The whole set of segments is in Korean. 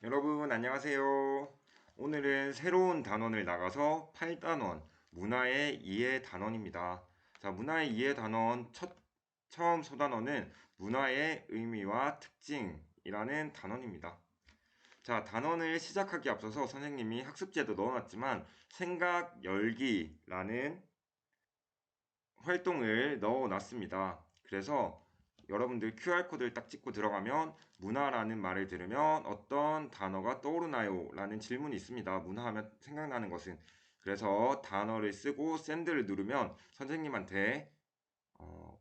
여러분 안녕하세요. 오늘은 새로운 단원을 나가서 8단원 문화의 이해 단원입니다. 자, 문화의 이해 단원 처음 소단원은 문화의 의미와 특징이라는 단원입니다. 자, 단원을 시작하기 앞서서 선생님이 학습지에도 넣어놨지만 생각 열기라는 활동을 넣어놨습니다. 그래서 여러분들 QR코드를 딱 찍고 들어가면 문화라는 말을 들으면 어떤 단어가 떠오르나요? 라는 질문이 있습니다. 문화하면 생각나는 것은. 그래서 단어를 쓰고 샌드를 누르면 선생님한테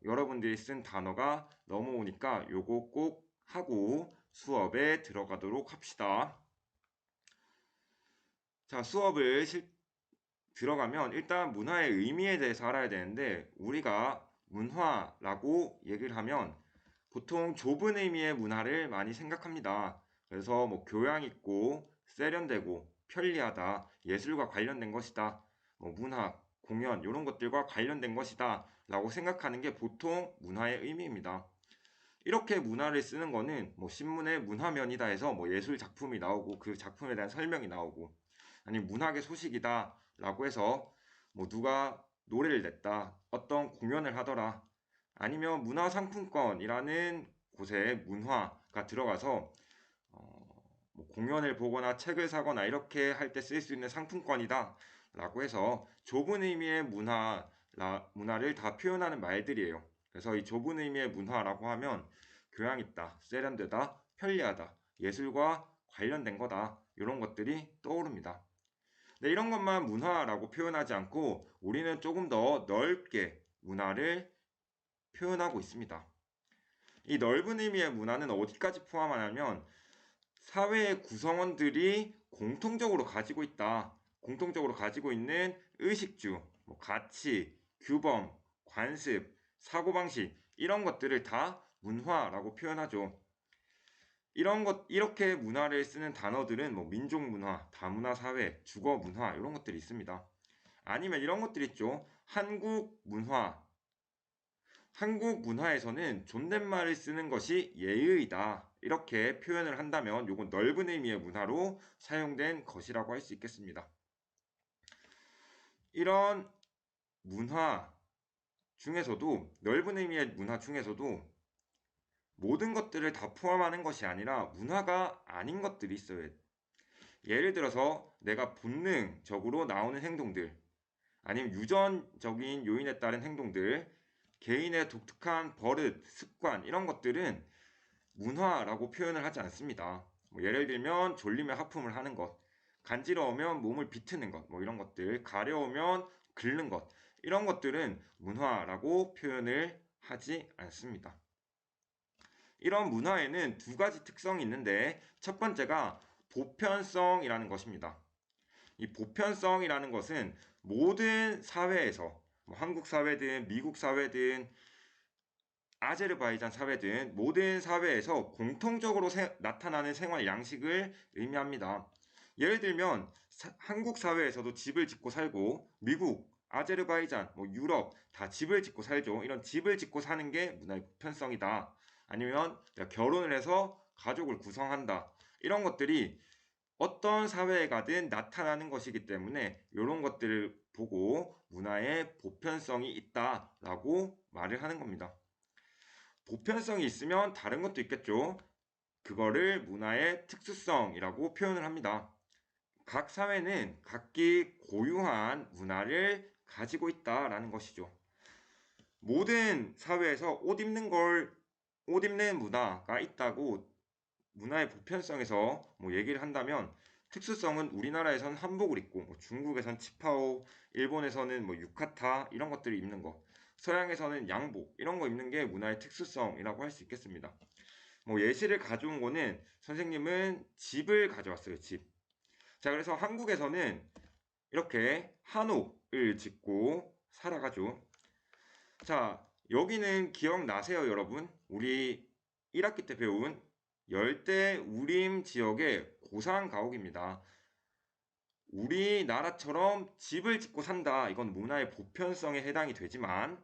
여러분들이 쓴 단어가 넘어오니까 요거 꼭 하고 수업에 들어가도록 합시다. 자, 수업을 들어가면 일단 문화의 의미에 대해서 알아야 되는데 우리가 문화라고 얘기를 하면 보통 좁은 의미의 문화를 많이 생각합니다. 그래서 뭐 교양 있고 세련되고 편리하다, 예술과 관련된 것이다, 뭐 문학, 공연 이런 것들과 관련된 것이다 라고 생각하는 게 보통 문화의 의미입니다. 이렇게 문화를 쓰는 거는 뭐 신문에 문화면이다 해서 뭐 예술 작품이 나오고 그 작품에 대한 설명이 나오고 아니 문학의 소식이다 라고 해서 뭐 누가 노래를 냈다 어떤 공연을 하더라 아니면 문화상품권이라는 곳에 문화가 들어가서 뭐 공연을 보거나 책을 사거나 이렇게 할 때 쓸 수 있는 상품권이다 라고 해서 좁은 의미의 문화를 다 표현하는 말들이에요. 그래서 이 좁은 의미의 문화라고 하면 교양 있다, 세련되다, 편리하다, 예술과 관련된 거다 이런 것들이 떠오릅니다. 근데 이런 것만 문화라고 표현하지 않고 우리는 조금 더 넓게 문화를 표현하고 있습니다. 이 넓은 의미의 문화는 어디까지 포함하냐면 사회의 구성원들이 공통적으로 가지고 있다. 공통적으로 가지고 있는 의식주, 뭐 가치, 규범, 관습, 사고방식 이런 것들을 다 문화라고 표현하죠. 이렇게 문화를 쓰는 단어들은 뭐 민족문화, 다문화사회, 주거문화 이런 것들이 있습니다. 아니면 이런 것들 있죠. 한국문화. 한국문화에서는 존댓말을 쓰는 것이 예의이다. 이렇게 표현을 한다면 이건 넓은 의미의 문화로 사용된 것이라고 할 수 있겠습니다. 이런 문화 중에서도 넓은 의미의 문화 중에서도 모든 것들을 다 포함하는 것이 아니라 문화가 아닌 것들이 있어요. 예를 들어서 내가 본능적으로 나오는 행동들 아니면 유전적인 요인에 따른 행동들 개인의 독특한 버릇, 습관 이런 것들은 문화라고 표현을 하지 않습니다. 뭐 예를 들면 졸리면 하품을 하는 것, 간지러우면 몸을 비트는 것, 뭐 이런 것들, 가려우면 긁는 것, 이런 것들은 문화라고 표현을 하지 않습니다. 이런 문화에는 두 가지 특성이 있는데 첫 번째가 보편성이라는 것입니다. 이 보편성이라는 것은 모든 사회에서 뭐 한국 사회든 미국 사회든 아제르바이잔 사회든 모든 사회에서 공통적으로 나타나는 생활 양식을 의미합니다. 예를 들면 한국 사회에서도 집을 짓고 살고 미국, 아제르바이잔, 뭐 유럽 다 집을 짓고 살죠. 이런 집을 짓고 사는 게 문화의 보편성이다. 아니면 결혼을 해서 가족을 구성한다. 이런 것들이 어떤 사회에 가든 나타나는 것이기 때문에 이런 것들을 보고 문화의 보편성이 있다라고 말을 하는 겁니다. 보편성이 있으면 다른 것도 있겠죠. 그거를 문화의 특수성이라고 표현을 합니다. 각 사회는 각기 고유한 문화를 가지고 있다라는 것이죠. 모든 사회에서 옷 입는 문화가 있다고 문화의 보편성에서 뭐 얘기를 한다면 특수성은 우리나라에선 한복을 입고 뭐 중국에선 치파오, 일본에서는 뭐 유카타 이런 것들을 입는 거, 서양에서는 양복 이런 거 입는 게 문화의 특수성이라고 할 수 있겠습니다. 뭐 예시를 가져온 거는 선생님은 집을 가져왔어요. 집. 자, 그래서 한국에서는 이렇게 한옥을 짓고 살아가죠. 자, 여기는 기억나세요, 여러분? 우리 1학기 때 배운 열대 우림 지역의 고산 가옥입니다. 우리나라처럼 집을 짓고 산다. 이건 문화의 보편성에 해당이 되지만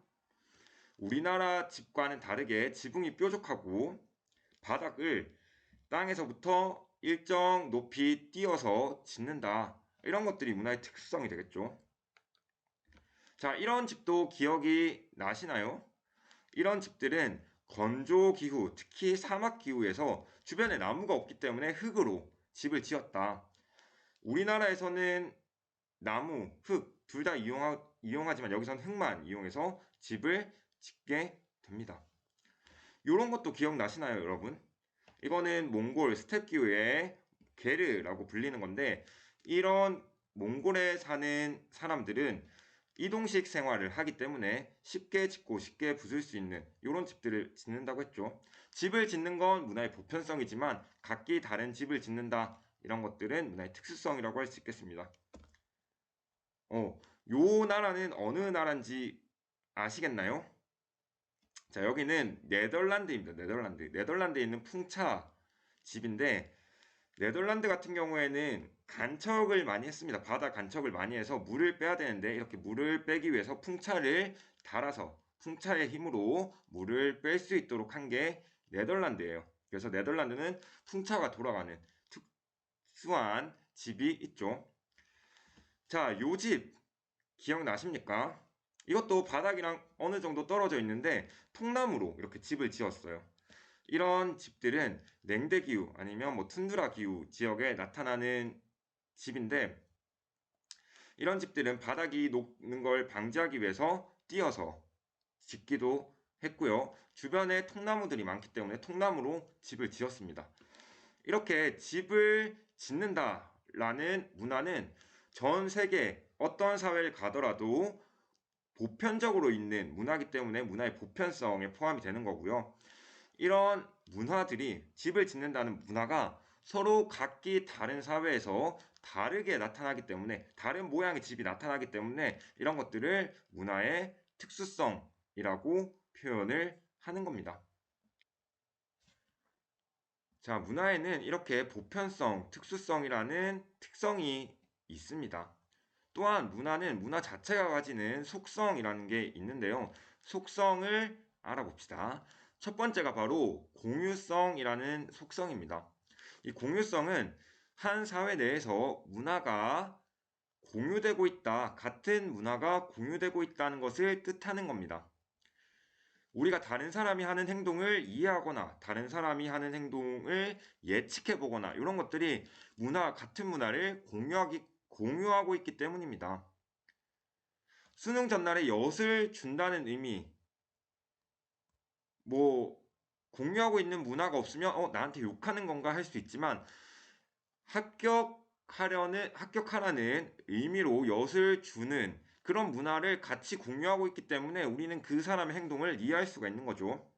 우리나라 집과는 다르게 지붕이 뾰족하고 바닥을 땅에서부터 일정 높이 띄어서 짓는다. 이런 것들이 문화의 특수성이 되겠죠. 자, 이런 집도 기억이 나시나요? 이런 집들은 건조 기후, 특히 사막 기후에서 주변에 나무가 없기 때문에 흙으로 집을 지었다. 우리나라에서는 나무, 흙 둘 다 이용하지만 여기서는 흙만 이용해서 집을 짓게 됩니다. 이런 것도 기억나시나요, 여러분? 이거는 몽골 스텝 기후의 게르라고 불리는 건데, 이런 몽골에 사는 사람들은 이동식 생활을 하기 때문에 쉽게 짓고 쉽게 부술 수 있는 이런 집들을 짓는다고 했죠. 집을 짓는 건 문화의 보편성이지만 각기 다른 집을 짓는다. 이런 것들은 문화의 특수성이라고 할 수 있겠습니다. 요 나라는 어느 나라인지 아시겠나요? 자, 여기는 네덜란드입니다. 네덜란드. 네덜란드에 있는 풍차 집인데, 네덜란드 같은 경우에는 간척을 많이 했습니다. 바다 간척을 많이 해서 물을 빼야 되는데, 이렇게 물을 빼기 위해서 풍차를 달아서 풍차의 힘으로 물을 뺄 수 있도록 한 게 네덜란드예요. 그래서 네덜란드는 풍차가 돌아가는 특수한 집이 있죠. 자, 요 집 기억나십니까? 이것도 바닥이랑 어느 정도 떨어져 있는데 통나무로 이렇게 집을 지었어요. 이런 집들은 냉대 기후 아니면 뭐 툰드라 기후 지역에 나타나는 집인데, 이런 집들은 바닥이 녹는 걸 방지하기 위해서 띄어서 짓기도 했고요. 주변에 통나무들이 많기 때문에 통나무로 집을 지었습니다. 이렇게 집을 짓는다라는 문화는 전 세계 어떤 사회를 가더라도 보편적으로 있는 문화이기 때문에 문화의 보편성에 포함이 되는 거고요. 이런 문화들이 집을 짓는다는 문화가 서로 각기 다른 사회에서 다르게 나타나기 때문에 다른 모양의 집이 나타나기 때문에 이런 것들을 문화의 특수성이라고 표현을 하는 겁니다. 자, 문화에는 이렇게 보편성, 특수성이라는 특성이 있습니다. 또한 문화는 문화 자체가 가지는 속성이라는 게 있는데요. 속성을 알아봅시다. 첫 번째가 바로 공유성이라는 속성입니다. 이 공유성은 한 사회 내에서 문화가 공유되고 있다, 같은 문화가 공유되고 있다는 것을 뜻하는 겁니다. 우리가 다른 사람이 하는 행동을 이해하거나 다른 사람이 하는 행동을 예측해 보거나 이런 것들이 같은 문화를 공유하고 있기 때문입니다. 수능 전날에 엿을 준다는 의미, 뭐 공유하고 있는 문화가 없으면 나한테 욕하는 건가 할 수 있지만, 합격하라는 의미로 엿을 주는 그런 문화를 같이 공유하고 있기 때문에 우리는 그 사람의 행동을 이해할 수가 있는 거죠.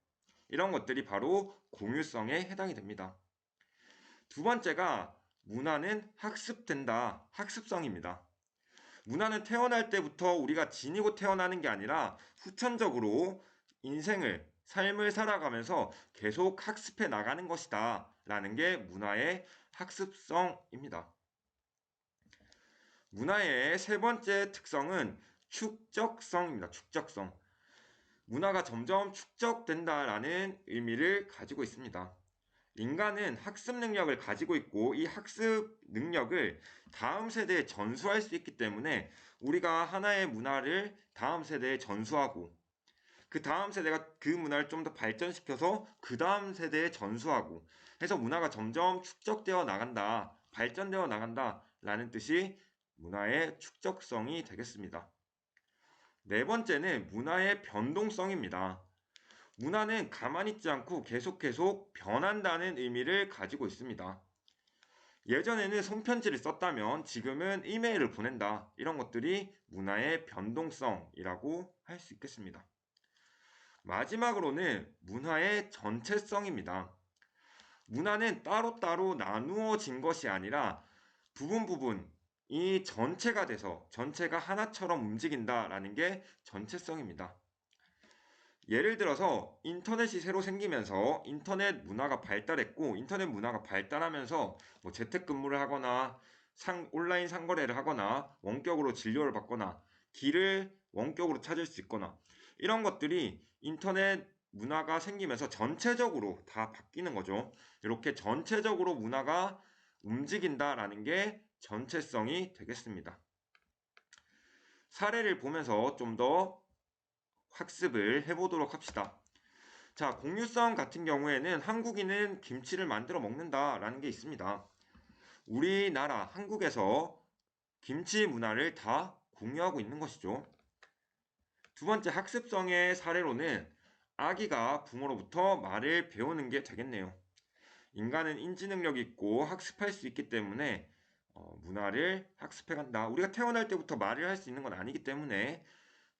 이런 것들이 바로 공유성에 해당이 됩니다. 두 번째가 문화는 학습된다, 학습성입니다. 문화는 태어날 때부터 우리가 지니고 태어나는 게 아니라 후천적으로 삶을 살아가면서 계속 학습해 나가는 것이다 라는 게 문화의 학습성입니다. 문화의 세 번째 특성은 축적성입니다. 축적성. 문화가 점점 축적된다라는 의미를 가지고 있습니다. 인간은 학습 능력을 가지고 있고 이 학습 능력을 다음 세대에 전수할 수 있기 때문에 우리가 하나의 문화를 다음 세대에 전수하고 그 다음 세대가 그 문화를 좀 더 발전시켜서 그 다음 세대에 전수하고 해서 문화가 점점 축적되어 나간다, 발전되어 나간다 라는 뜻이 문화의 축적성이 되겠습니다. 네 번째는 문화의 변동성입니다. 문화는 가만히 있지 않고 계속 변한다는 의미를 가지고 있습니다. 예전에는 손편지를 썼다면 지금은 이메일을 보낸다. 이런 것들이 문화의 변동성이라고 할 수 있겠습니다. 마지막으로는 문화의 전체성입니다. 문화는 따로따로 나누어진 것이 아니라 부분이 전체가 돼서 전체가 하나처럼 움직인다라는 게 전체성입니다. 예를 들어서 인터넷이 새로 생기면서 인터넷 문화가 발달했고, 인터넷 문화가 발달하면서 뭐 재택근무를 하거나 온라인 상거래를 하거나 원격으로 진료를 받거나 길을 원격으로 찾을 수 있거나 이런 것들이 인터넷 문화가 생기면서 전체적으로 다 바뀌는 거죠. 이렇게 전체적으로 문화가 움직인다라는 게 전체성이 되겠습니다. 사례를 보면서 좀 더 학습을 해보도록 합시다. 자, 공유성 같은 경우에는 한국인은 김치를 만들어 먹는다라는 게 있습니다. 우리나라 한국에서 김치 문화를 다 공유하고 있는 것이죠. 두 번째 학습성의 사례로는 아기가 부모로부터 말을 배우는 게 되겠네요. 인간은 인지 능력이 있고 학습할 수 있기 때문에 문화를 학습해 간다. 우리가 태어날 때부터 말을 할 수 있는 건 아니기 때문에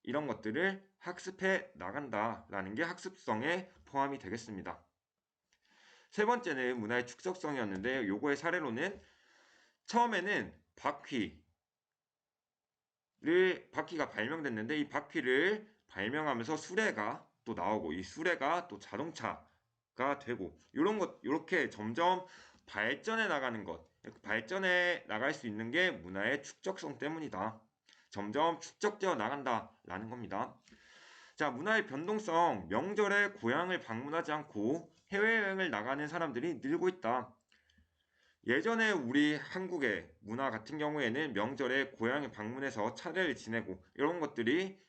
이런 것들을 학습해 나간다라는 게 학습성에 포함이 되겠습니다. 세 번째는 문화의 축적성이었는데 요거의 사례로는 처음에는 바퀴가 발명됐는데 이 바퀴를 발명하면서 수레가 또 나오고 이 수레가 또 자동차가 되고 요렇게 점점 발전해 나가는 것, 발전해 나갈 수 있는 게 문화의 축적성 때문이다. 점점 축적되어 나간다라는 겁니다. 자, 문화의 변동성, 명절에 고향을 방문하지 않고 해외여행을 나가는 사람들이 늘고 있다. 예전에 우리 한국의 문화 같은 경우에는 명절에 고향에 방문해서 차례를 지내고 이런 것들이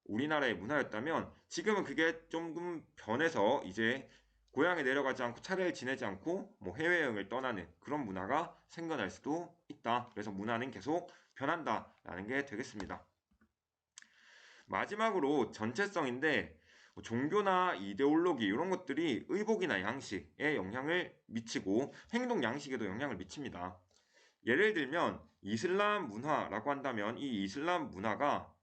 우리나라의 문화였다면 지금은 그게 조금 변해서 이제 고향에 내려가지 않고 차례를 지내지 않고 뭐 해외여행을 떠나는 그런 문화가 생겨날 수도 있다. 그래서 문화는 계속 변한다라는 게 되겠습니다. 마지막으로 전체성인데 종교나 이데올로기 이런 것들이 의복이나 양식에 영향을 미치고 행동 양식에도 영향을 미칩니다. 예를 들면 이슬람 문화라고 한다면 이 이슬람 문화가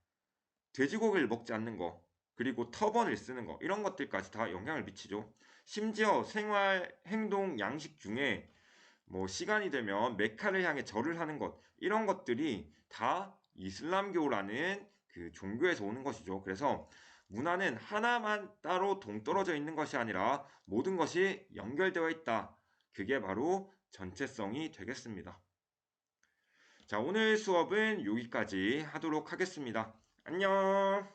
돼지고기를 먹지 않는 거 그리고 터번을 쓰는 거 이런 것들까지 다 영향을 미치죠. 심지어 생활 행동 양식 중에 뭐 시간이 되면 메카를 향해 절을 하는 것 이런 것들이 다 이슬람교라는 그 종교에서 오는 것이죠. 그래서 문화는 하나만 따로 동떨어져 있는 것이 아니라 모든 것이 연결되어 있다. 그게 바로 전체성이 되겠습니다. 자, 오늘 수업은 여기까지 하도록 하겠습니다. 안녕.